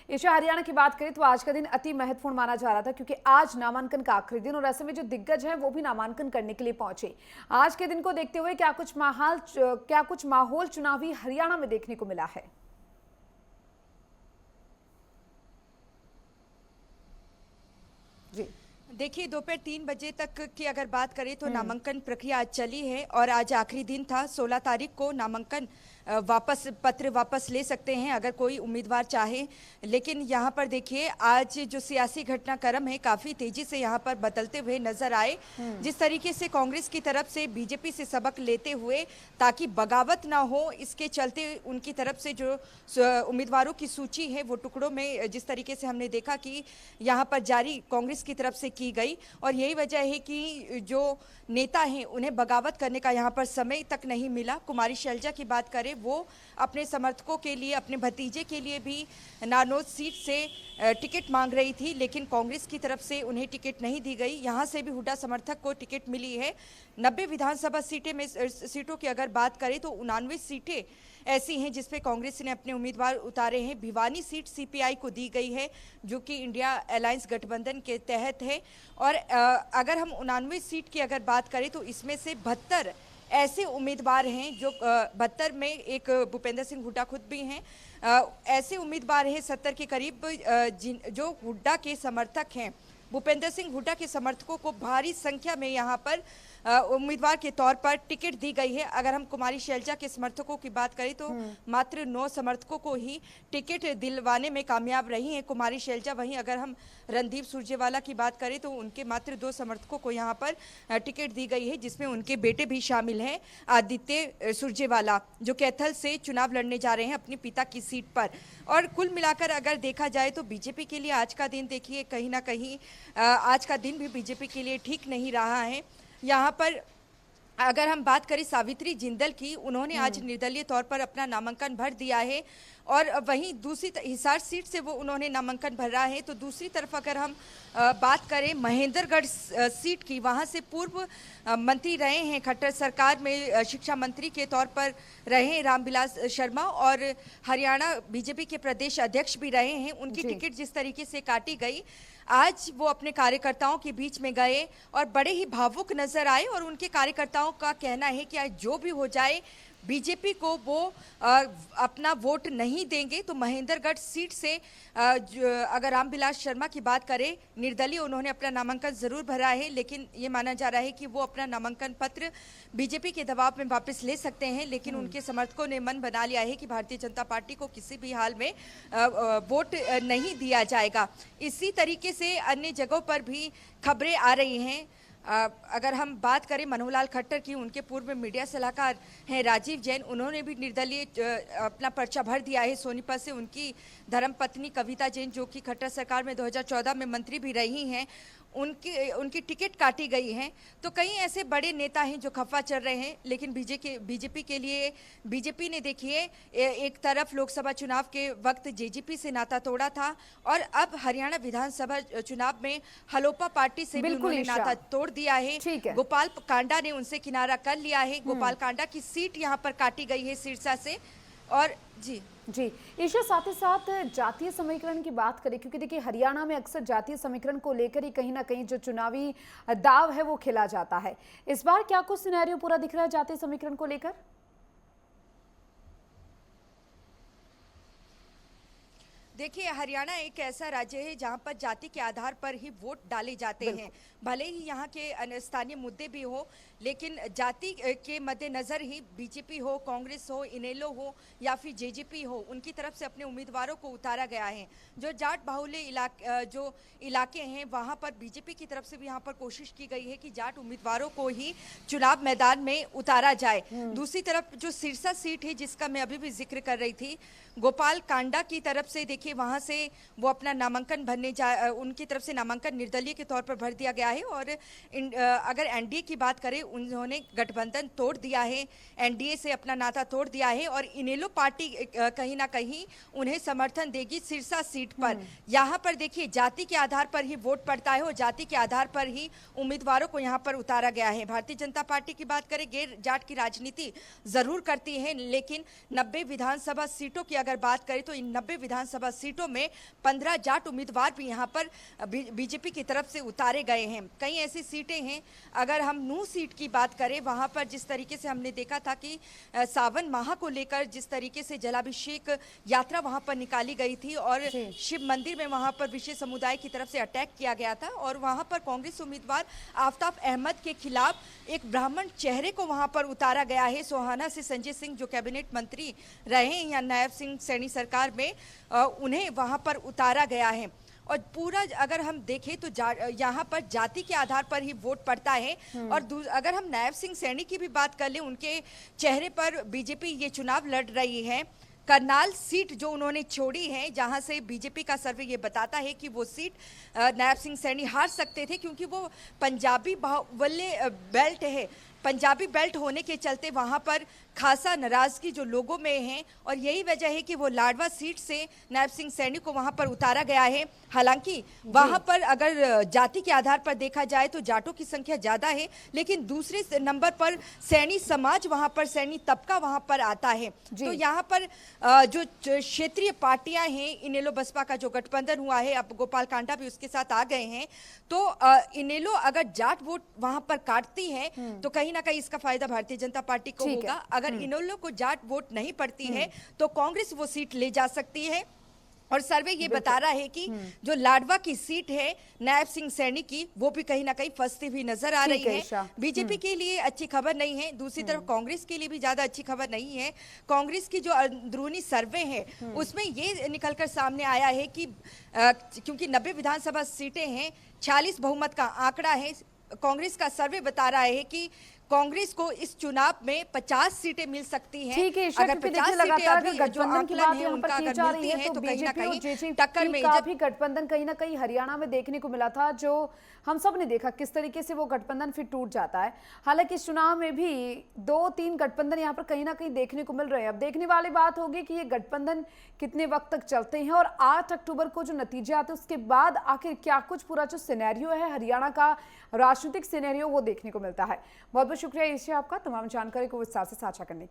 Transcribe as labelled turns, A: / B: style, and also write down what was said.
A: ईशा, हरियाणा की बात करें तो आज का दिन अति महत्वपूर्ण माना जा रहा था क्योंकि आज नामांकन का आखिरी दिन और ऐसे में जो दिग्गज हैं वो भी नामांकन करने के लिए पहुंचे। आज के दिन को देखते हुए क्या कुछ माहौल चुनावी हरियाणा में देखने को मिला है? जी
B: देखिए, दोपहर 3 बजे तक की अगर बात करें तो नामांकन प्रक्रिया आज चली है और आज आखिरी दिन था। 16 तारीख को नामांकन पत्र वापस ले सकते हैं अगर कोई उम्मीदवार चाहे। लेकिन यहाँ पर देखिए, आज जो सियासी घटनाक्रम है काफ़ी तेज़ी से यहाँ पर बदलते हुए नजर आए। जिस तरीके से कांग्रेस की तरफ से बीजेपी से सबक लेते हुए ताकि बगावत ना हो, इसके चलते उनकी तरफ से जो उम्मीदवारों की सूची है वो टुकड़ों में जिस तरीके से हमने देखा कि यहाँ पर जारी कांग्रेस की तरफ से की गई। और यही वजह है कि जो नेता हैं उन्हें बगावत करने का यहाँ पर समय तक नहीं मिला। कुमारी शैलजा की बात करें, वो अपने समर्थकों के लिए, अपने भतीजे के लिए भी नारनौल सीट से टिकट मांग रही थी, लेकिन कांग्रेस की तरफ से उन्हें टिकट नहीं दी गई। यहाँ से भी हुड्डा समर्थक को टिकट मिली है। 90 विधानसभा सीटों की अगर बात करें तो 99 सीटें ऐसी हैं जिसपे कांग्रेस ने अपने उम्मीदवार उतारे हैं। भिवानी सीट सीपीआई को दी गई है जो कि इंडिया अलायंस गठबंधन के तहत है। और अगर हम 99 सीट की अगर बात करें तो इसमें से 72 ऐसे उम्मीदवार हैं जो 72 में एक भूपेंद्र सिंह हुड्डा खुद भी हैं। ऐसे उम्मीदवार हैं 70 के करीब जो हुड्डा के समर्थक हैं। भूपेंद्र सिंह हुड्डा के समर्थकों को भारी संख्या में यहाँ पर उम्मीदवार के तौर पर टिकट दी गई है। अगर हम कुमारी शैलजा के समर्थकों की बात करें तो मात्र 9 समर्थकों को ही टिकट दिलवाने में कामयाब रही हैं कुमारी शैलजा। वहीं अगर हम रणदीप सुरजेवाला की बात करें तो उनके मात्र 2 समर्थकों को यहाँ पर टिकट दी गई है, जिसमें उनके बेटे भी शामिल हैं, आदित्य सुरजेवाला, जो कैथल से चुनाव लड़ने जा रहे हैं अपने पिता की सीट पर। और कुल मिलाकर अगर देखा जाए तो बीजेपी के लिए आज का दिन देखिए कहीं ना कहीं आज का दिन भी बीजेपी के लिए ठीक नहीं रहा है। यहाँ पर अगर हम बात करें सावित्री जिंदल की, उन्होंने आज निर्दलीय तौर पर अपना नामांकन भर दिया है और वहीं दूसरी हिसार सीट से वो उन्होंने नामांकन भरा है। तो दूसरी तरफ अगर हम बात करें महेंद्रगढ़ सीट की, वहां से पूर्व मंत्री रहे हैं खट्टर सरकार में, शिक्षा मंत्री के तौर पर रहे हैं रामविलास शर्मा और हरियाणा बीजेपी के प्रदेश अध्यक्ष भी रहे हैं। उनकी टिकट जिस तरीके से काटी गई, आज वो अपने कार्यकर्ताओं के बीच में गए और बड़े ही भावुक नजर आए और उनके कार्यकर्ताओं का कहना है कि आज जो भी हो जाए बीजेपी को वो अपना वोट नहीं देंगे। तो महेंद्रगढ़ सीट से अगर रामविलास शर्मा की बात करें, निर्दलीय उन्होंने अपना नामांकन जरूर भरा है, लेकिन ये माना जा रहा है कि वो अपना नामांकन पत्र बीजेपी के दबाव में वापस ले सकते हैं। लेकिन उनके समर्थकों ने मन बना लिया है कि भारतीय जनता पार्टी को किसी भी हाल में वोट नहीं दिया जाएगा। इसी तरीके से अन्य जगहों पर भी खबरें आ रही हैं। अगर हम बात करें मनोहर लाल खट्टर की, उनके पूर्व मीडिया सलाहकार हैं राजीव जैन, उन्होंने भी निर्दलीय अपना पर्चा भर दिया है सोनीपत से। उनकी धर्मपत्नी कविता जैन, जो कि खट्टर सरकार में 2014 में मंत्री भी रही हैं, उनकी टिकट काटी गई है। तो कई ऐसे बड़े नेता हैं जो खफा चल रहे हैं। लेकिन बीजेपी के लिए, बीजेपी ने देखिए एक तरफ लोकसभा चुनाव के वक्त जेजेपी से नाता तोड़ा था और अब हरियाणा विधानसभा चुनाव में हलोपा पार्टी से भी उन्होंने नाता तोड़ दिया है। गोपाल कांडा ने उनसे किनारा कर लिया है। गोपाल कांडा की सीट यहाँ पर काटी गई है सिरसा से। और जी
A: ईशा, साथ ही साथ जातीय समीकरण की बात करें, क्योंकि देखिए हरियाणा में अक्सर जातीय समीकरण को लेकर ही कहीं ना कहीं जो चुनावी दाव है वो खेला जाता है। इस बार क्या कुछ सिनेरियो पूरा दिख रहा है जातीय समीकरण को लेकर?
B: देखिए, हरियाणा एक ऐसा राज्य है जहां पर जाति के आधार पर ही वोट डाले जाते हैं। भले ही यहाँ के स्थानीय मुद्दे भी हो, लेकिन जाति के मद्देनजर ही बीजेपी हो, कांग्रेस हो, इनेलो हो या फिर जेजेपी हो, उनकी तरफ से अपने उम्मीदवारों को उतारा गया है। जो जाट बाहुल्य जो इलाके हैं वहाँ पर बीजेपी की तरफ से भी यहाँ पर कोशिश की गई है कि जाट उम्मीदवारों को ही चुनाव मैदान में उतारा जाए। दूसरी तरफ जो सिरसा सीट है जिसका मैं अभी भी जिक्र कर रही थी, गोपाल कांडा की तरफ से देखिए वहाँ से वो अपना नामांकन उनकी तरफ से नामांकन निर्दलीय के तौर पर भर दिया गया है। और अगर एनडीए की बात करें, उन्होंने गठबंधन तोड़ दिया है, एनडीए से अपना नाता तोड़ दिया है और इनेलो पार्टी कहीं ना कहीं उन्हें समर्थन देगी सिरसा सीट पर। यहाँ पर देखिए जाति के आधार पर ही वोट पड़ता है और जाति के आधार पर ही उम्मीदवारों को यहाँ पर उतारा गया है। भारतीय जनता पार्टी की बात करें, गैर जाट की राजनीति जरूर करती है, लेकिन 90 विधानसभा सीटों की अगर बात करें तो इन 90 विधानसभा सीटों में 15 जाट उम्मीदवार भी यहाँ पर बीजेपी की तरफ से उतारे गए हैं। कई ऐसी सीटें हैं, अगर हम नूह सीट की बात करें, वहाँ पर जिस तरीके से हमने देखा था कि सावन माह को लेकर जिस तरीके से जलाभिषेक यात्रा वहाँ पर निकाली गई थी और शिव मंदिर में वहाँ पर विशेष समुदाय की तरफ से अटैक किया गया था और वहाँ पर कांग्रेस उम्मीदवार आफ्ताब अहमद के खिलाफ एक ब्राह्मण चेहरे को वहाँ पर उतारा गया है। सोहाना से संजय सिंह जो कैबिनेट मंत्री रहे हैं या नायब सिंह सैनी सरकार में, उन्हें वहाँ पर उतारा गया है। और पूरा अगर हम देखें तो यहाँ पर जाति के आधार पर ही वोट पड़ता है। और अगर हम नायब सिंह सैनी की भी बात कर लें, उनके चेहरे पर बीजेपी ये चुनाव लड़ रही है। करनाल सीट जो उन्होंने छोड़ी है, जहां से बीजेपी का सर्वे ये बताता है कि वो सीट नायब सिंह सैनी हार सकते थे, क्योंकि वो पंजाबी बाहुल्य बेल्ट है। पंजाबी बेल्ट होने के चलते वहां पर खासा नाराजगी जो लोगों में है और यही वजह है कि वो लाडवा सीट से नायब सिंह सैनी को वहां पर उतारा गया है। हालांकि वहां पर अगर जाति के आधार पर देखा जाए तो जाटों की संख्या ज्यादा है, लेकिन दूसरे नंबर पर सैनी समाज वहां पर, सैनी तबका वहां पर आता है। तो यहाँ पर जो क्षेत्रीय पार्टियां हैं, इनेलो बसपा का जो गठबंधन हुआ है, अब गोपाल कांडा भी उसके साथ आ गए हैं, तो इनेलो अगर जाट वोट वहां पर काटती है तो कहीं ना कहीं इसका फायदा भारतीय जनता पार्टी को होगा। अगर इनेलो को जाट वोट नहीं पड़ती है तो कांग्रेस वो सीट ले जा सकती है। और सर्वे ये बता रहा है कि जो लाडवा की सीट है नायब सिंह सैनी की, वो भी कहीं ना कहीं फंसती हुई नजर आ रही है। बीजेपी के लिए अच्छी खबर नहीं है, दूसरी तरफ कांग्रेस के लिए भी ज्यादा अच्छी खबर नहीं है। कांग्रेस की जो अंदरूनी सर्वे है उसमें ये निकलकर सामने आया है कि क्योंकि 90 विधानसभा सीटें हैं, 46 बहुमत का आंकड़ा है, कांग्रेस का सर्वे बता रहा है कि कांग्रेस को इस चुनाव में 50 सीटें मिल सकती हैं।
A: ठीक है,
B: अगर 50
A: लगातार
B: सीटें
A: गठबंधन की बात यहाँ पर की जा रही है
B: तो
A: तो
B: कहीं ना
A: बीजेपी और
B: कहीं
A: जेजेपी
B: टक्कर में
A: का भी गठबंधन कहीं ना कहीं हरियाणा में देखने को मिला था, जो हम सब ने देखा किस तरीके से वो गठबंधन फिर टूट जाता है। हालांकि इस चुनाव में भी 2-3 गठबंधन यहाँ पर कहीं ना कहीं देखने को मिल रहे हैं। अब देखने वाली बात होगी कि ये गठबंधन कितने वक्त तक चलते हैं और 8 अक्टूबर को जो नतीजे आते हैं उसके बाद आखिर क्या कुछ पूरा जो सिनेरियो है हरियाणा का राजनीतिक सिनेरियो वो देखने को मिलता है। बहुत बहुत शुक्रिया ईशा आपका तमाम जानकारी को विस्तार से साझा करने के लिए।